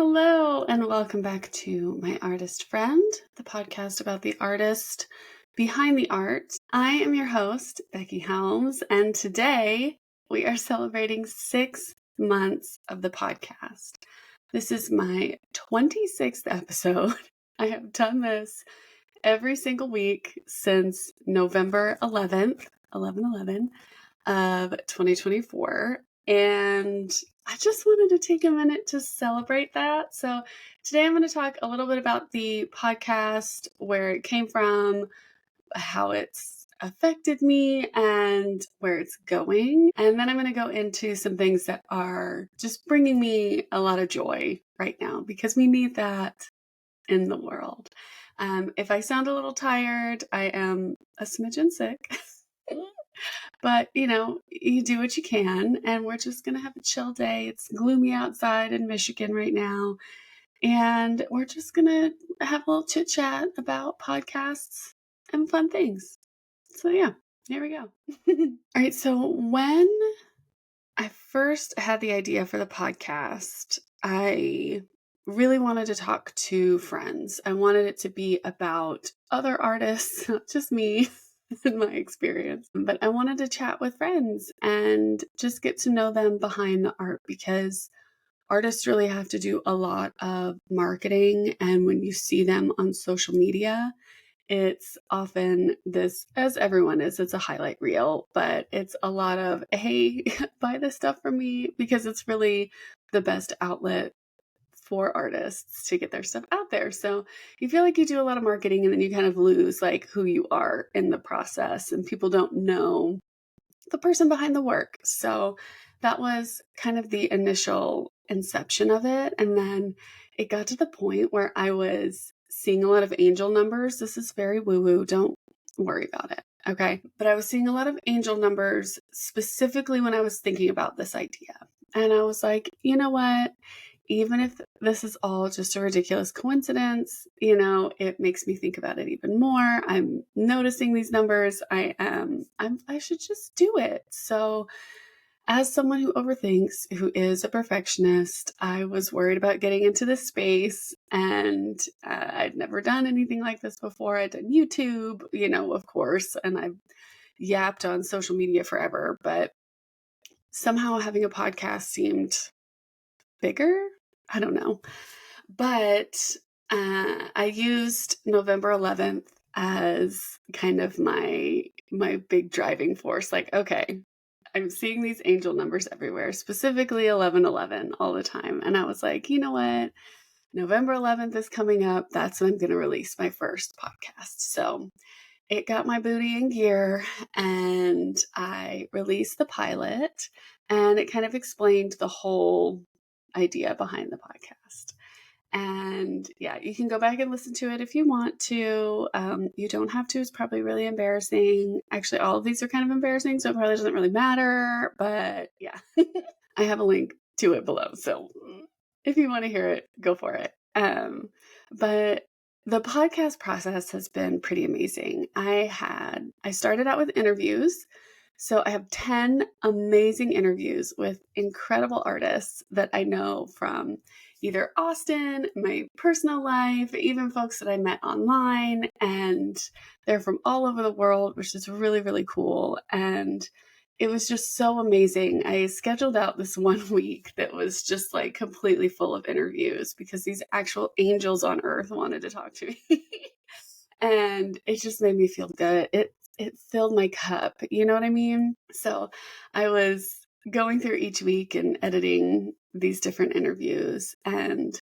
Hello, and welcome back to My Artist Friend, the podcast about the artist behind the art. I am your host, Becky Helms, and today we are celebrating 6 months of the podcast. This is my 26th episode. I have done this every single week since November 11th, 11/11 of 2024. And I just wanted to take a minute to celebrate that. So today I'm going to talk a little bit about the podcast, where it came from, how it's affected me, and where it's going. And then I'm going to go into some things that are just bringing me a lot of joy right now, because we need that in the world. If I sound a little tired, I am a smidgen sick. But, you do what you can, and we're just going to have a chill day. It's gloomy outside in Michigan right now, and we're just going to have a little chit chat about podcasts and fun things. So, yeah, here we go. All right. So, when I first had the idea for the podcast, I really wanted to talk to friends. I wanted it to be about other artists, not just me. In my experience, but I wanted to chat with friends and just get to know them behind the art, because artists really have to do a lot of marketing. And when you see them on social media, it's often this, as everyone is, it's a highlight reel, but it's a lot of, hey, buy this stuff from me, because it's really the best outlet for artists to get their stuff out there. So you feel like you do a lot of marketing, and then you kind of lose like who you are in the process, and people don't know the person behind the work. So that was kind of the initial inception of it. And then it got to the point where I was seeing a lot of angel numbers. This is very woo-woo. Don't worry about it. Okay. But I was seeing a lot of angel numbers specifically when I was thinking about this idea. And I was like, you know what? Even if this is all just a ridiculous coincidence, it makes me think about it even more. I'm noticing these numbers. I should just do it. So as someone who overthinks, who is a perfectionist, I was worried about getting into this space, and I'd never done anything like this before. I'd done YouTube, of course, and I've yapped on social media forever, but somehow having a podcast seemed bigger. I don't know. But I used November 11th as kind of my big driving force. Like, okay, I'm seeing these angel numbers everywhere, specifically 11/11 all the time. And I was like, you know what? November 11th is coming up. That's when I'm going to release my first podcast. So it got my booty in gear, and I released the pilot, and it kind of explained the whole idea behind the podcast. And yeah, you can go back and listen to it if you want to. You don't have to. It's probably really embarrassing. Actually, all of these are kind of embarrassing, so it probably doesn't really matter. But yeah, I have a link to it below. So if you want to hear it, go for it. But the podcast process has been pretty amazing. I started out with interviews. So I have 10 amazing interviews with incredible artists that I know from either Austin, my personal life, even folks that I met online, and they're from all over the world, which is really, really cool. And it was just so amazing. I scheduled out this one week that was just like completely full of interviews, because these actual angels on earth wanted to talk to me. And it just made me feel good. It filled my cup. You know what I mean? So I was going through each week and editing these different interviews, and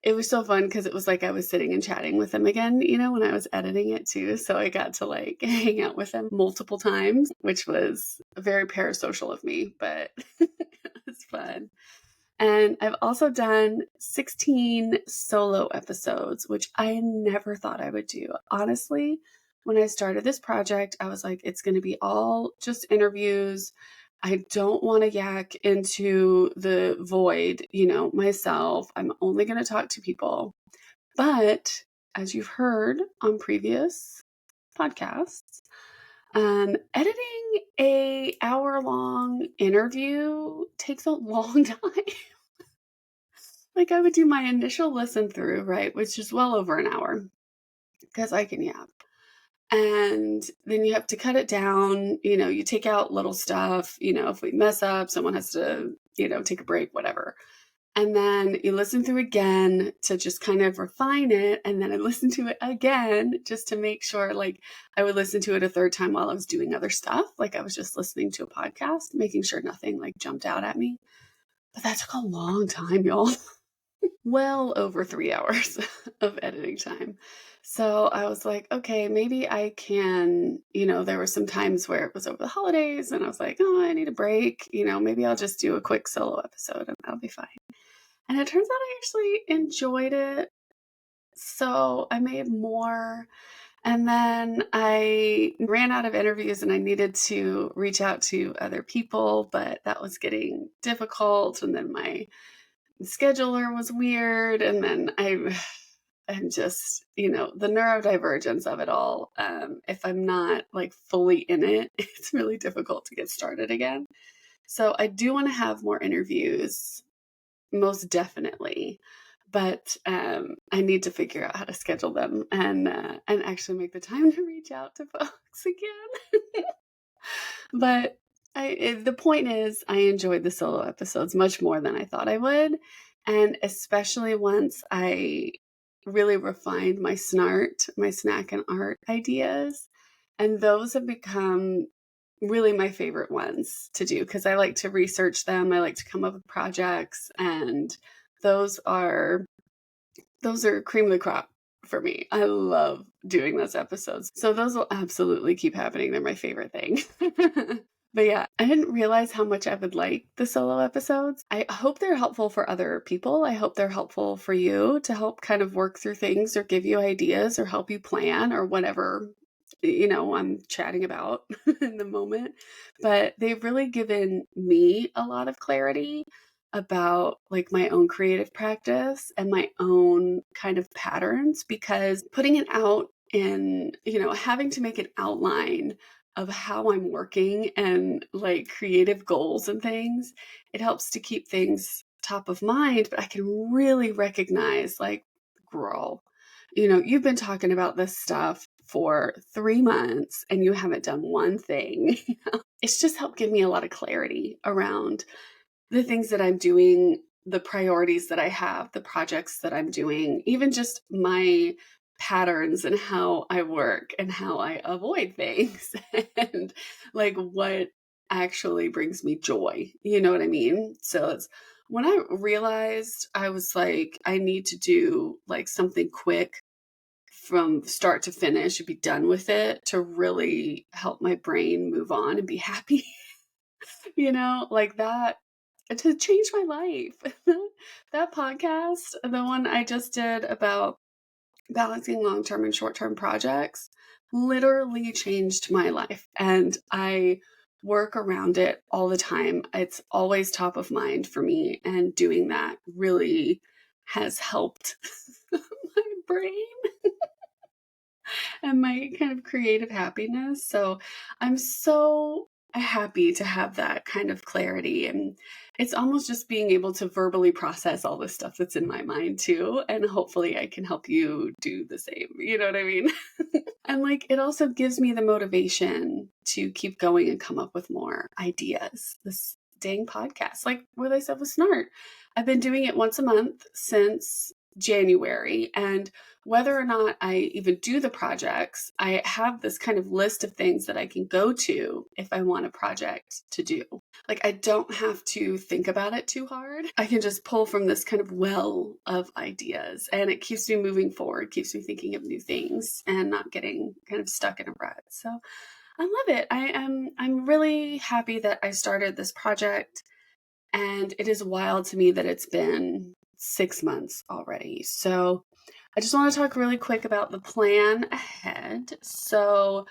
it was so fun, because it was like I was sitting and chatting with them again, when I was editing it too. So I got to like hang out with them multiple times, which was very parasocial of me, but it was fun. And I've also done 16 solo episodes, which I never thought I would do. Honestly, when I started this project, I was like, it's going to be all just interviews. I don't want to yak into the void, myself. I'm only going to talk to people. But as you've heard on previous podcasts, editing a hour-long interview takes a long time. like I would do my initial listen through, right, which is well over an hour because I can yap. And then you have to cut it down. You take out little stuff. If we mess up, someone has to, take a break, whatever. And then you listen through again to just kind of refine it. And then I listen to it again just to make sure, like I would listen to it a third time while I was doing other stuff. Like I was just listening to a podcast, making sure nothing like jumped out at me. But that took a long time, y'all. Well over 3 hours of editing time. So I was like, okay, maybe I can, there were some times where it was over the holidays and I was like, oh, I need a break. Maybe I'll just do a quick solo episode and that'll be fine. And it turns out I actually enjoyed it. So I made more. And then I ran out of interviews and I needed to reach out to other people, but that was getting difficult. And then my scheduler was weird. And then I'm just, the neurodivergence of it all. If I'm not like fully in it, it's really difficult to get started again. So I do want to have more interviews, most definitely. But I need to figure out how to schedule them and actually make the time to reach out to folks again. But the point is, I enjoyed the solo episodes much more than I thought I would. And especially once I really refined my snack and art ideas. And those have become really my favorite ones to do because I like to research them. I like to come up with projects, and those are cream of the crop for me. I love doing those episodes. So those will absolutely keep happening. They're my favorite thing. But yeah, I didn't realize how much I would like the solo episodes. I hope they're helpful for other people. I hope they're helpful for you to help kind of work through things or give you ideas or help you plan or whatever, I'm chatting about in the moment. But they've really given me a lot of clarity about like my own creative practice and my own kind of patterns, because putting it out in, having to make an outline of how I'm working and like creative goals and things, it helps to keep things top of mind. But I can really recognize like, girl, you've been talking about this stuff for 3 months and you haven't done one thing. It's just helped give me a lot of clarity around the things that I'm doing, the priorities that I have, the projects that I'm doing, even just my patterns and how I work and how I avoid things and like what actually brings me joy. You know what I mean? So it's when I realized I was like, I need to do like something quick from start to finish and be done with it to really help my brain move on and be happy, like that to change my life. That podcast, the one I just did about balancing long-term and short-term projects, literally changed my life. And I work around it all the time. It's always top of mind for me. And doing that really has helped my brain and my kind of creative happiness. So I'm so happy to have that kind of clarity. And it's almost just being able to verbally process all the stuff that's in my mind too. And hopefully I can help you do the same. You know what I mean? And like, it also gives me the motivation to keep going and come up with more ideas. This dang podcast, like what I said with Snart, I've been doing it once a month since January. And whether or not I even do the projects, I have this kind of list of things that I can go to if I want a project to do. Like, I don't have to think about it too hard. I can just pull from this kind of well of ideas, and it keeps me moving forward, keeps me thinking of new things and not getting kind of stuck in a rut. So I love it. I'm really happy that I started this project, and it is wild to me that it's been 6 months already. So I just want to talk really quick about the plan ahead. So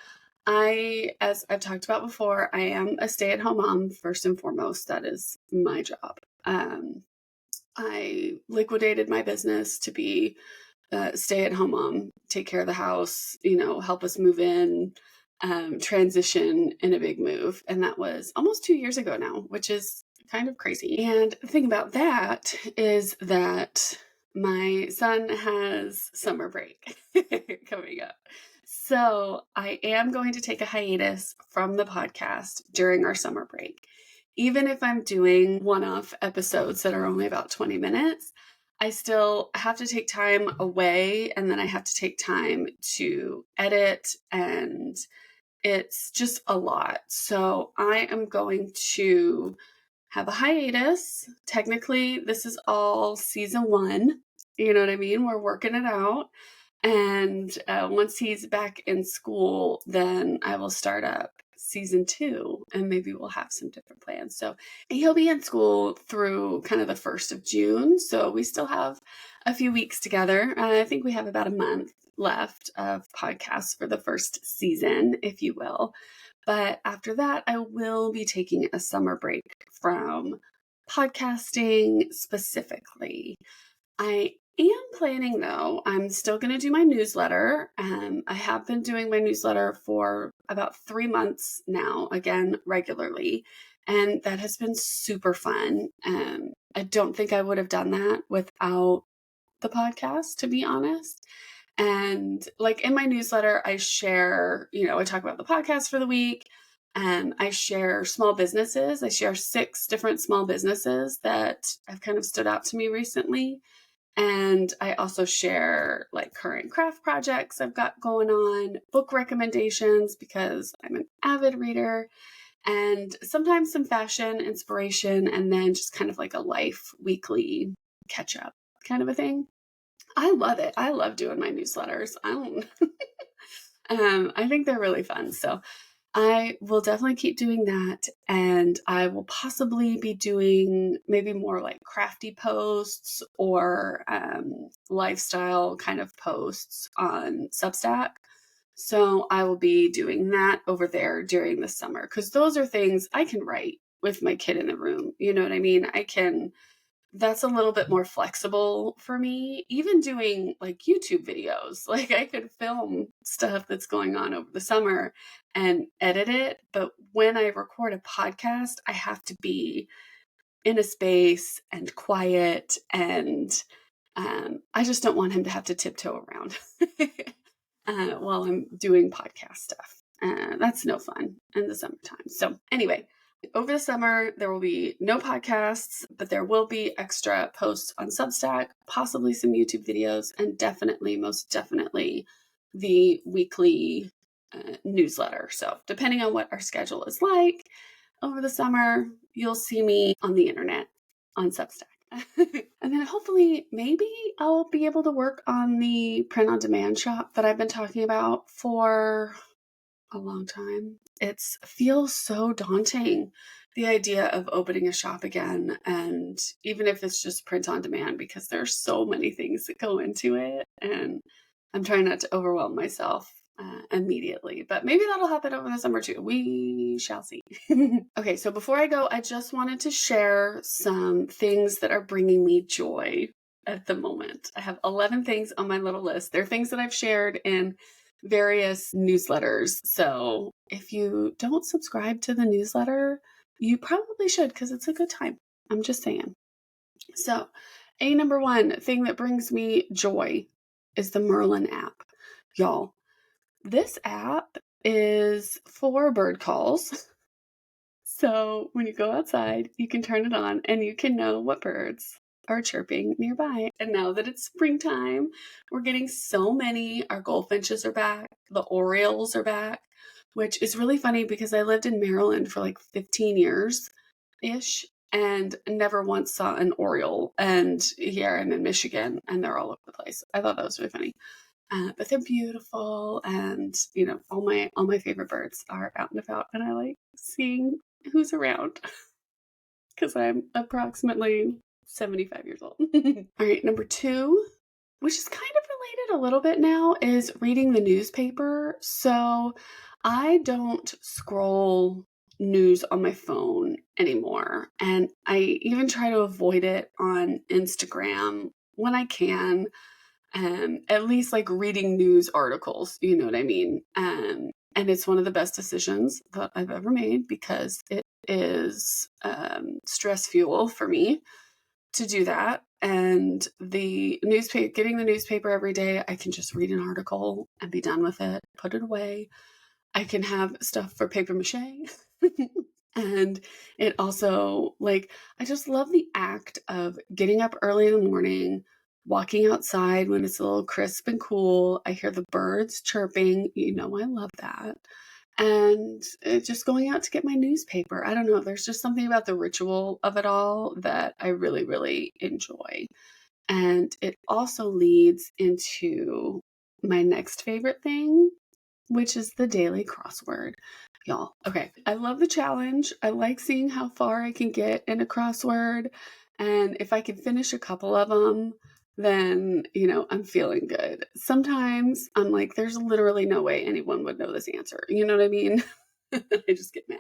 as I've talked about before, I am a stay-at-home mom first and foremost. That is my job. I liquidated my business to be a stay-at-home mom, take care of the house, help us move in, transition in a big move. And that was almost 2 years ago now, which is kind of crazy. And the thing about that is that my son has summer break coming up. So I am going to take a hiatus from the podcast during our summer break. Even if I'm doing one-off episodes that are only about 20 minutes, I still have to take time away, and then I have to take time to edit, and it's just a lot. So I am going to have a hiatus. Technically, this is all season 1. You know what I mean? We're working it out. And once he's back in school, then I will start up season 2, and maybe we'll have some different plans. So he'll be in school through kind of the 1st of June. So we still have a few weeks together. I think we have about a month left of podcasts for the first season, if you will. But after that, I will be taking a summer break from podcasting specifically. I am planning, though, I'm still going to do my newsletter. I have been doing my newsletter for about 3 months now, again, regularly. And that has been super fun. I don't think I would have done that without the podcast, to be honest. And like in my newsletter, I share, I talk about the podcast for the week. I share small businesses. I share 6 different small businesses that have kind of stood out to me recently. And I also share like current craft projects I've got going on, book recommendations because I'm an avid reader, and sometimes some fashion inspiration, and then just kind of like a life weekly catch up kind of a thing. I love it. I love doing my newsletters. I think they're really fun. So I will definitely keep doing that. And I will possibly be doing maybe more like crafty posts or lifestyle kind of posts on Substack. So I will be doing that over there during the summer, because those are things I can write with my kid in the room. You know what I mean? That's a little bit more flexible for me. Even doing like YouTube videos, like I could film stuff that's going on over the summer and edit it. But when I record a podcast, I have to be in a space and quiet. And I just don't want him to have to tiptoe around while I'm doing podcast stuff. That's no fun in the summertime. So anyway, over the summer, there will be no podcasts, but there will be extra posts on Substack, possibly some YouTube videos, and most definitely, the weekly newsletter. So depending on what our schedule is like over the summer, you'll see me on the internet on Substack. And then hopefully, maybe I'll be able to work on the print-on-demand shop that I've been talking about for a long time. It feels so daunting, the idea of opening a shop again, and even if it's just print on demand, because there's so many things that go into it, and I'm trying not to overwhelm myself immediately, but maybe that'll happen over the summer too. We shall see. Okay, so before I go, I just wanted to share some things that are bringing me joy at the moment. I have 11 things on my little list. They're things that I've shared in various newsletters. So if you don't subscribe to the newsletter, you probably should, because it's a good time. I'm just saying. So number 1 thing that brings me joy is the Merlin app. Y'all, this app is for bird calls. So when you go outside, you can turn it on and you can know what birds are chirping nearby. And now that it's springtime, we're getting so many. Our goldfinches are back. The orioles are back, which is really funny because I lived in Maryland for like 15 years-ish and never once saw an oriole. And here I'm in Michigan and they're all over the place. I thought that was really funny. But they're beautiful, and all my favorite birds are out and about, and I like seeing who's around because I'm approximately 75 years old. All right, number 2, which is kind of related a little bit now, is reading the newspaper. So I don't scroll news on my phone anymore, and I even try to avoid it on Instagram when I can. At least like reading news articles, you know what I mean? And it's one of the best decisions that I've ever made because it is stress fuel for me to do that. And the newspaper, getting the newspaper every day, I can just read an article and be done with it, put it away. I can have stuff for paper mache. And it also, like, I just love the act of getting up early in the morning, walking outside when it's a little crisp and cool. I hear the birds chirping. You know, I love that. And just going out to get my newspaper. I don't know. There's just something about the ritual of it all that I really, really enjoy. And it also leads into my next favorite thing, which is the daily crossword. Y'all, okay, I love the challenge. I like seeing how far I can get in a crossword. And if I can finish a couple of them, then, you know, I'm feeling good. Sometimes I'm like, there's literally no way anyone would know this answer. You know what I mean? I just get mad.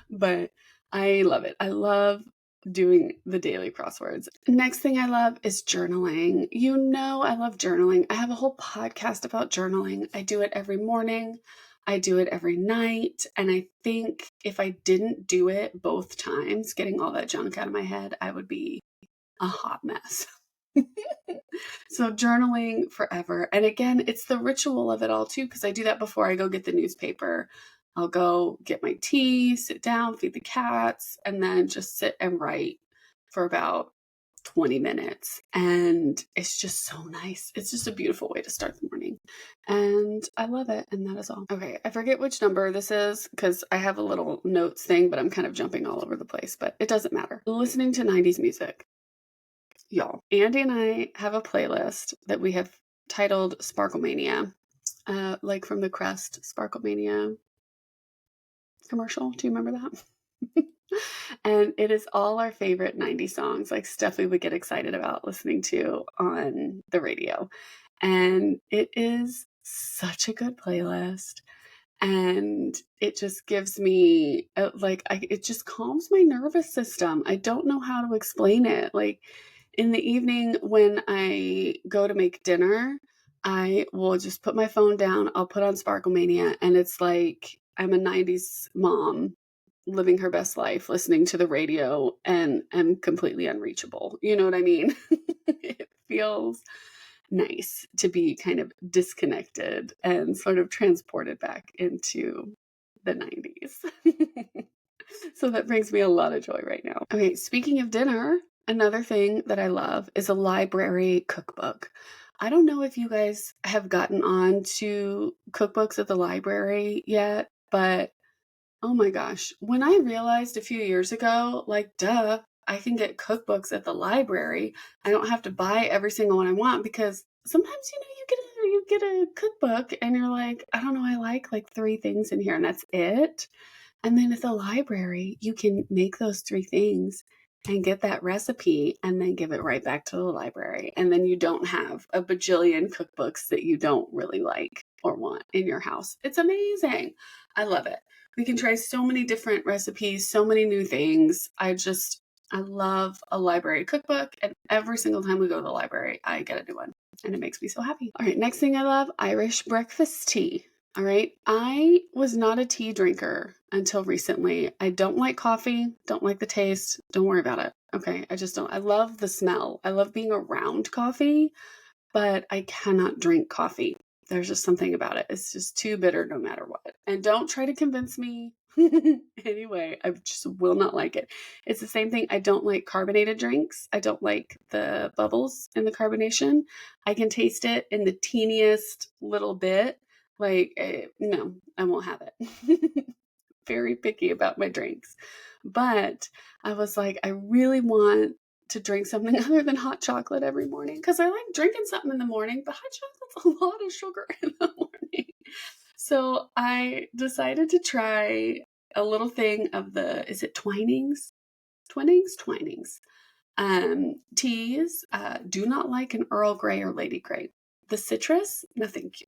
But I love it. I love doing the daily crosswords. Next thing I love is journaling. You know, I love journaling. I have a whole podcast about journaling. I do it every morning. I do it every night. And I think if I didn't do it both times, getting all that junk out of my head, I would be a hot mess. So journaling forever. And again, it's the ritual of it all too, because I do that before I go get the newspaper. I'll go get my tea, sit down, feed the cats, and then just sit and write for about 20 minutes. And it's just so nice. It's just a beautiful way to start the morning. And I love it. And that is all. Okay, I forget which number this is because I have a little notes thing, but I'm kind of jumping all over the place, but it doesn't matter. Listening to 90s music. Y'all, Andy and I have a playlist that we have titled Sparkle Mania, like from the Crest Sparkle Mania commercial. Do you remember that? And it is all our favorite 90s songs, like stuff we would get excited about listening to on the radio. And it is such a good playlist. And it just gives me it just calms my nervous system. I don't know how to explain it. Like in the evening when I go to make dinner, I will just put my phone down. I'll put on Sparkle Mania, and it's like I'm a 90s mom living her best life, listening to the radio, and am completely unreachable. You know what I mean? It feels nice to be kind of disconnected and sort of transported back into the 90s. So that brings me a lot of joy right now. Okay, speaking of dinner, another thing that I love is a library cookbook. I don't know if you guys have gotten on to cookbooks at the library yet, but oh my gosh, when I realized a few years ago, like, duh, I can get cookbooks at the library. I don't have to buy every single one I want, because sometimes, you know, you get a cookbook and you're like, I don't know, I like 3 things in here and that's it. And then at the library, you can make those 3 things and get that recipe and then give it right back to the library. And then you don't have a bajillion cookbooks that you don't really like or want in your house. It's amazing. I love it. We can try so many different recipes, so many new things. I love a library cookbook, and every single time we go to the library, I get a new one, and it makes me so happy. All right, next thing I love, Irish breakfast tea. All right, I was not a tea drinker until recently. I don't like coffee, don't like the taste, don't worry about it. Okay, I just don't. I love the smell. I love being around coffee, but I cannot drink coffee. There's just something about it. It's just too bitter no matter what. And don't try to convince me. Anyway, I just will not like it. It's the same thing. I don't like carbonated drinks. I don't like the bubbles in the carbonation. I can taste it in the teeniest little bit. No, I won't have it. Very picky about my drinks. But I was like, I really want to drink something other than hot chocolate every morning, because I like drinking something in the morning, but hot chocolate's a lot of sugar in the morning. So I decided to try a little thing of is it Twinings? Twinings. Teas. Do not like an Earl Grey or Lady Grey. The citrus, no thank you.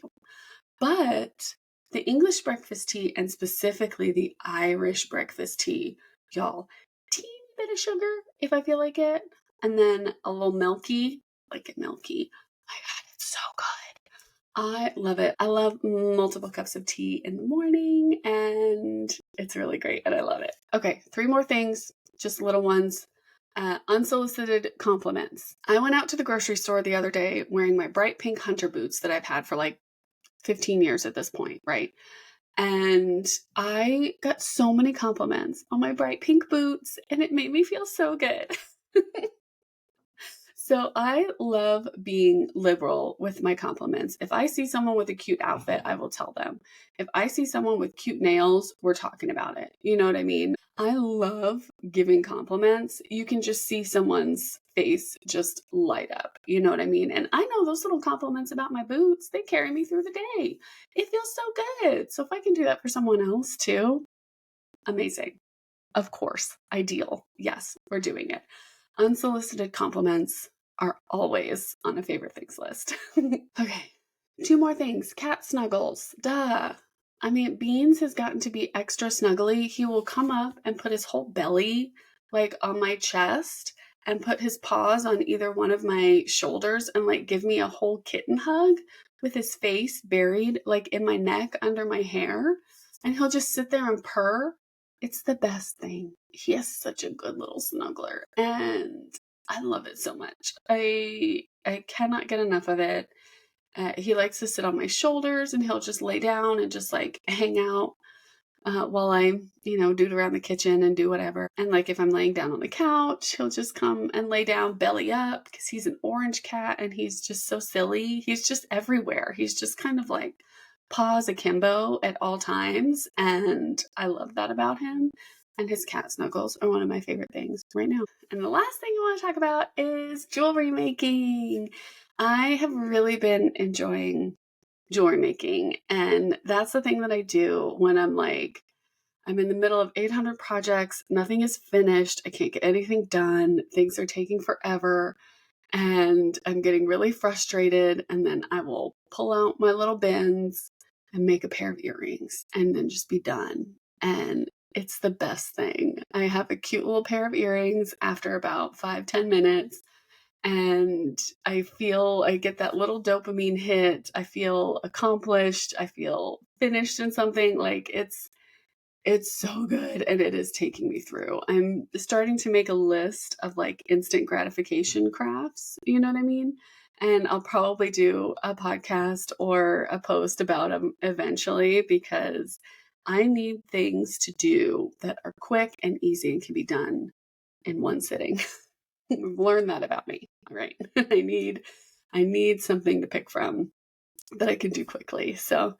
But the English breakfast tea, and specifically the Irish breakfast tea, y'all, teeny bit of sugar if I feel like it, and then a little milky, like it milky. My God, it's so good. I love it. I love multiple cups of tea in the morning, and it's really great, and I love it. Okay, 3 more things, just little ones. Unsolicited compliments. I went out to the grocery store the other day wearing my bright pink hunter boots that I've had for like 15 years at this point, right? And I got so many compliments on my bright pink boots, and it made me feel so good. So I love being liberal with my compliments. If I see someone with a cute outfit, I will tell them. If I see someone with cute nails, we're talking about it. You know what I mean? I love giving compliments. You can just see someone's face just light up. You know what I mean? And I know those little compliments about my boots, they carry me through the day. It feels so good. So if I can do that for someone else too, amazing. Of course, ideal. Yes, we're doing it. Unsolicited compliments are always on a favorite things list. Okay, 2 more things. Cat snuggles. Duh. I mean, Beans has gotten to be extra snuggly. He will come up and put his whole belly like on my chest and put his paws on either one of my shoulders and like give me a whole kitten hug with his face buried like in my neck under my hair. And he'll just sit there and purr. It's the best thing. He is such a good little snuggler, and I love it so much. I cannot get enough of it. He likes to sit on my shoulders, and he'll just lay down and just like hang out while I, doot around the kitchen and do whatever. And like if I'm laying down on the couch, he'll just come and lay down belly up because he's an orange cat and he's just so silly. He's just everywhere. He's just kind of like paws akimbo at all times. And I love that about him. And his cat snuggles are one of my favorite things right now. And the last thing I want to talk about is jewelry making. I have really been enjoying jewelry making. And that's the thing that I do when I'm in the middle of 800 projects, nothing is finished, I can't get anything done, things are taking forever, and I'm getting really frustrated. And then I will pull out my little bins and make a pair of earrings and then just be done. And it's the best thing. I have a cute little pair of earrings after about 5-10 minutes. And I get that little dopamine hit. I feel accomplished. I feel finished in something. Like it's so good, and it is taking me through. I'm starting to make a list of like instant gratification crafts. You know what I mean? And I'll probably do a podcast or a post about them eventually because I need things to do that are quick and easy and can be done in one sitting. Learn that about me. All right. I need something to pick from that I can do quickly. So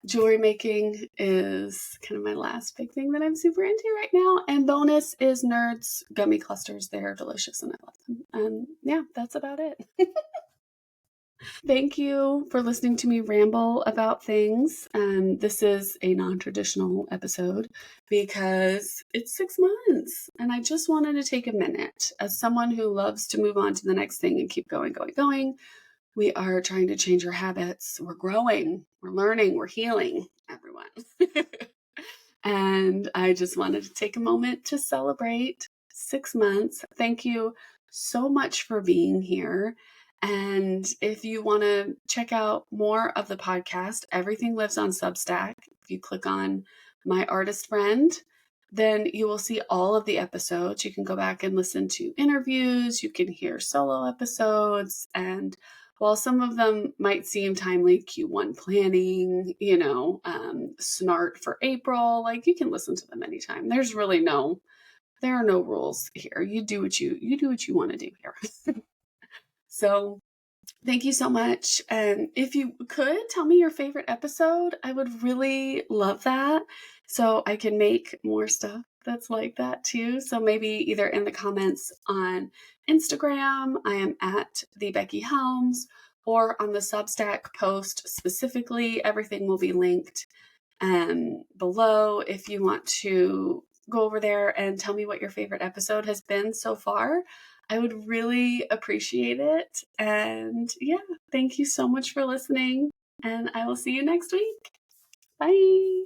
jewelry making is kind of my last big thing that I'm super into right now. And bonus is Nerds gummy clusters. They're delicious and I love them. And yeah, that's about it. Thank you for listening to me ramble about things. This is a non-traditional episode because it's 6 months and I just wanted to take a minute as someone who loves to move on to the next thing and keep going, going, going. We are trying to change our habits. We're growing, we're learning, we're healing, everyone. And I just wanted to take a moment to celebrate 6 months. Thank you so much for being here. And if you want to check out more of the podcast, everything lives on Substack. If you click on My Artist Friend, then you will see all of the episodes. You can go back and listen to interviews. You can hear solo episodes. And while some of them might seem timely, Q1 planning, snart for April, like you can listen to them anytime. There are no rules here. You do what you want to do here. So thank you so much. And if you could tell me your favorite episode, I would really love that. So I can make more stuff that's like that too. So maybe either in the comments on Instagram, I am at the Becky Helms, or on the Substack post specifically, everything will be linked below if you want to go over there and tell me what your favorite episode has been so far. I would really appreciate it. And yeah, thank you so much for listening. And I will see you next week. Bye.